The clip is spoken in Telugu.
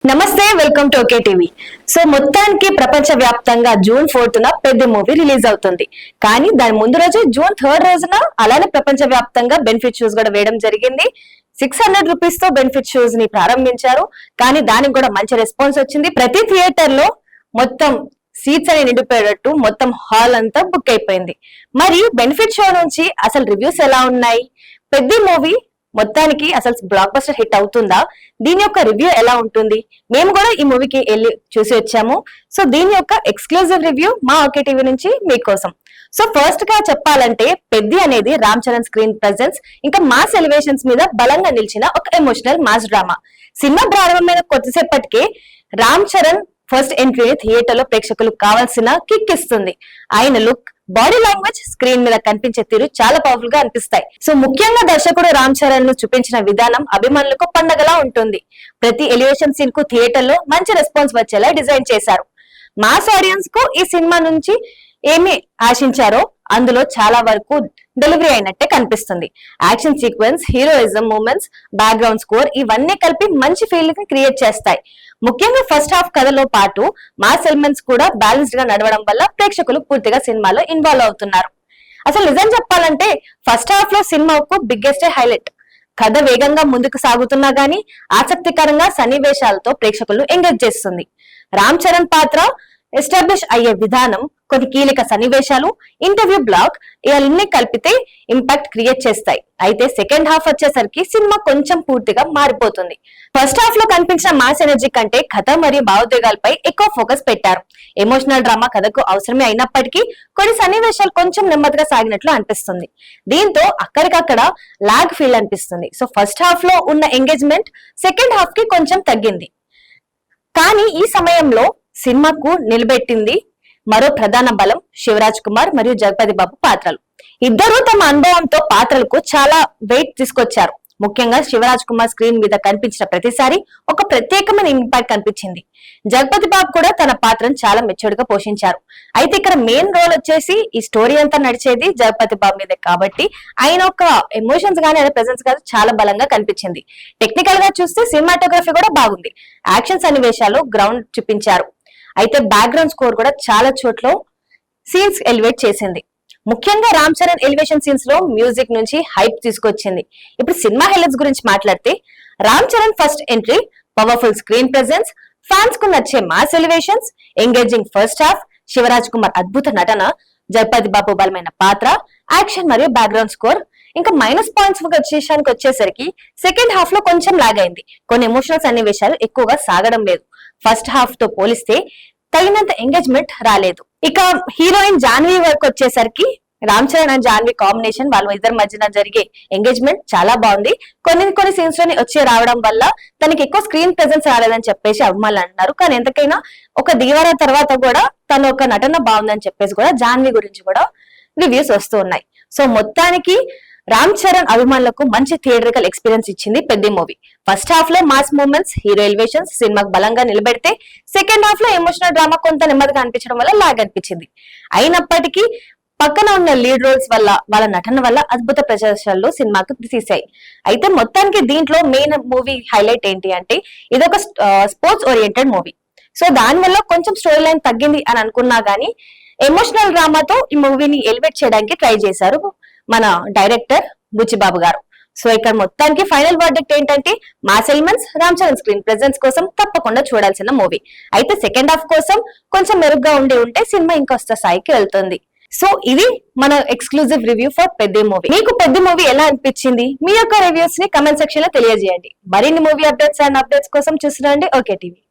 నమస్తే, welcome to okay TV. So మొత్తానికి ప్రపంచ వ్యాప్తంగా జూన్ 4న పెద్ద మూవీ రిలీజ్ అవుతుంది. కానీ దాని ముందు రోజు జూన్ 3 రోజున అలానే ప్రపంచ వ్యాప్తంగా బెనిఫిట్ షోస్ కూడా వేయడం జరిగింది. 600 రూపీస్ తో బెనిఫిట్ షోస్ ని ప్రారంభించారు. కానీ దానికి కూడా మంచి రెస్పాన్స్ వచ్చింది. ప్రతి థియేటర్ లో మొత్తం సీట్స్ అని నిండిపోయేటట్టు మొత్తం హాల్ అంతా బుక్ అయిపోయింది. మరి బెనిఫిట్ షో నుంచి అసలు రివ్యూస్ ఎలా ఉన్నాయి? పెద్ద మూవీ మొత్తానికి అసలు బ్లాక్ బస్టర్ హిట్ అవుతుందా? దీని యొక్క రివ్యూ ఎలా ఉంటుంది? మేము కూడా ఈ మూవీకి వెళ్ళి చూసి వచ్చాము. సో దీని యొక్క ఎక్స్క్లూజివ్ రివ్యూ మా ఓకే టీవీ నుంచి మీకోసం. సో ఫస్ట్ గా చెప్పాలంటే పెద్ది అనేది రామ్ చరణ్ స్క్రీన్ ప్రెజెన్స్ ఇంకా మాస్ ఎలివేషన్స్ మీద బలంగా నిలిచిన ఒక ఎమోషనల్ మాస్ డ్రామా. సినిమా ప్రారంభమైన కొద్దిసేపటికే Ram Charan first entry theatre లో ప్రేక్షకులకు కావాల్సిన కిక్ ఇస్తుంది. ఆయన లుక్, బాడీ లాంగ్వేజ్, స్క్రీన్ మీద కనిపించే తీరు చాలా పవర్ఫుల్ గా అనిపిస్తాయి. సో ముఖ్యంగా దర్శకుడు రామ్ చరణ్ ను చూపించిన విధానం అభిమానులకు పండగలా ఉంటుంది. ప్రతి ఎలివేషన్ సీన్ కు థియేటర్ లో మంచి రెస్పాన్స్ వచ్చేలా డిజైన్ చేశారు. మాస్ ఆడియన్స్ కు ఈ సినిమా నుంచి ఏమి ఆశించారో అందులో చాలా వరకు డెలివరీ అయినట్టే కనిపిస్తుంది. Action sequence, heroism moments, background score ఇవన్నీ కలిపి మంచి ఫీలింగ్ క్రియేట్ చేస్తాయి. ముఖ్యంగా ఫస్ట్ హాఫ్ కథలో పాటు మాస్ ఎలిమెంట్స్ కూడా బ్యాలెన్స్డ్ గా నడవడం వల్ల ప్రేక్షకులు పూర్తిగా సినిమాలో ఇన్వాల్వ్ అవుతున్నారు. అసలు నిజం చెప్పాలంటే ఫస్ట్ హాఫ్ లో సినిమాకు బిగ్గెస్ట్ హైలైట్. కథ వేగంగా ముందుకు సాగుతున్నా గానీ ఆసక్తికరంగా సన్నివేశాలతో ప్రేక్షకులను ఎంగేజ్ చేస్తుంది. రామ్ చరణ్ పాత్ర ఎస్టాబ్లిష్ అయ్యే విధానం, కొన్ని కీలక సన్నివేశాలు, ఇంటర్వ్యూ బ్లాక్ ఇవన్నీ కలిపితే ఇంపాక్ట్ క్రియేట్ చేస్తాయి. అయితే సెకండ్ హాఫ్ వచ్చేసరికి సినిమా కొంచెం పూర్తిగా మారిపోతుంది. ఫస్ట్ హాఫ్ లో కనిపించిన మాస్ ఎనర్జీ కంటే కథ మరియు భావోద్వేగాలపై ఎక్కువ ఫోకస్ పెట్టారు. ఎమోషనల్ డ్రామా కథకు అవసరమే అయినప్పటికీ కొన్ని సన్నివేశాలు కొంచెం నెమ్మదిగా సాగినట్లు అనిపిస్తుంది. దీంతో అక్కడికక్కడ లాగ్ ఫీల్ అనిపిస్తుంది. సో ఫస్ట్ హాఫ్ లో ఉన్న ఎంగేజ్మెంట్ సెకండ్ హాఫ్ కి కొంచెం తగ్గింది. కానీ ఈ సమయంలో సినిమాకు నిలబెట్టింది మరో ప్రధాన బలం శివరాజ్ కుమార్ మరియు జగపతి బాబు పాత్రలు. ఇద్దరూ తమ అనుభవంతో పాత్రలకు చాలా వెయిట్ తీసుకొచ్చారు. ముఖ్యంగా శివరాజ్ కుమార్ స్క్రీన్ మీద కనిపించిన ప్రతిసారి ఒక ప్రత్యేకమైన ఇంపాక్ట్ కనిపించింది. జగపతి బాబు కూడా తన పాత్రను చాలా మెచ్యూర్డ్ గా పోషించారు. అయితే ఇక్కడ మెయిన్ రోల్ వచ్చేసి ఈ స్టోరీ అంతా నడిచేది జగపతి బాబు మీదే కాబట్టి ఆయన ఒక ఎమోషన్స్ గానీ ఆయన ప్రెజెన్స్ గానీ చాలా బలంగా కనిపించింది. టెక్నికల్ గా చూస్తే సినిమాటోగ్రఫీ కూడా బాగుంది. యాక్షన్ సన్నివేశాలు గ్రౌండ్ చూపించారు. అయితే బ్యాక్గ్రౌండ్ స్కోర్ కూడా చాలా చోట్ల సీన్స్ ఎలివేట్ చేసింది. ముఖ్యంగా రామ్ చరణ్ ఎలివేషన్ సీన్స్ లో మ్యూజిక్ నుంచి హైప్ తీసుకొచ్చింది. ఇప్పుడు సినిమా హైలైట్స్ గురించి మాట్లాడితే Ram Charan first entry, powerful screen presence, fans కు నచ్చే mass elevations, engaging first half, Shivaraj Kumar అద్భుత నటన, జగపతి బాబు బలమైన పాత్ర, యాక్షన్ మరియు బ్యాక్గ్రౌండ్ స్కోర్. ఇంకా మైనస్ పాయింట్స్ విషయానికి వచ్చేసరికి సెకండ్ హాఫ్ లో కొంచెం లాగ్ అయింది. కొన్ని ఎమోషనల్ సన్నివేశాలు ఎక్కువగా సాగడం లేదు. ఫస్ట్ హాఫ్ తో పోలిస్తే తగినంత ఎంగేజ్మెంట్ రాలేదు. ఇక హీరోయిన్ జాన్వీ వరకు వచ్చేసరికి రామ్ చరణ్ అండ్ జాన్వీ కాంబినేషన్, వాళ్ళ ఇద్దరి మధ్యన జరిగే ఎంగేజ్మెంట్ చాలా బాగుంది. కొన్ని సీన్స్ లోని వచ్చి రావడం వల్ల తనకి ఎక్కువ స్క్రీన్ ప్రెజెన్స్ రాలేదని చెప్పేసి అభిమానులు అంటున్నారు. కానీ ఎంతకైనా ఒక దివారా తర్వాత కూడా తన ఒక నటన బాగుందని చెప్పేసి కూడా జాన్వీ గురించి కూడా రివ్యూస్ వస్తూ ఉన్నాయి. సో మొత్తానికి రామ్ చరణ్ అభిమానులకు మంచి థియేట్రికల్ ఎక్స్పీరియన్స్ ఇచ్చింది పెద్ద మూవీ. ఫస్ట్ హాఫ్ లో మాస్ మూమెంట్స్, హీరో ఎలివేషన్స్ సినిమాకు బలంగా నిలబెడితే సెకండ్ హాఫ్ లో ఎమోషనల్ డ్రామా కొంత నెమ్మదిగా అనిపించడం వల్ల లాగ్ అనిపించింది. అయినప్పటికీ పక్కన ఉన్న లీడ్ రోల్స్ వల్ల, వాళ్ళ నటన వల్ల అద్భుత ప్రదర్శనలు సినిమాకు తీసాయి. అయితే మొత్తానికి దీంట్లో మెయిన్ మూవీ హైలైట్ ఏంటి అంటే ఇదొక స్పోర్ట్స్ ఓరియంటెడ్ మూవీ. సో దాని వల్ల కొంచెం స్టోరీ లైన్ తగ్గింది అని అనుకున్నా గానీ ఎమోషనల్ డ్రామాతో ఈ మూవీని ఎలివేట్ చేయడానికి ట్రై చేశారు మన డైరెక్టర్ బుచ్చిబాబు గారు. సో ఇక్కడ మొత్తానికి ఫైనల్ వర్డిక్ట్ ఏంటంటే mass elements, Ram Charan screen presence కోసం తప్పకుండా చూడాల్సిన మూవీ. అయితే సెకండ్ హాఫ్ కోసం కొంచెం మెరుగ్గా ఉంటే సినిమా ఇంకొస్త స్థాయికి వెళ్తుంది. సో ఇది మన ఎక్స్క్లూజివ్ రివ్యూ ఫర్ పెద్ద మూవీ. మీకు పెద్ద మూవీ ఎలా అనిపించింది? మీ యొక్క రివ్యూస్ ని కమెంట్ సెక్షన్ లో తెలియజేయండి. మరిన్ని మూవీ అప్డేట్స్ అండ్ అప్డేట్స్ కోసం చూస్తుండండి ఓకే టీవీ.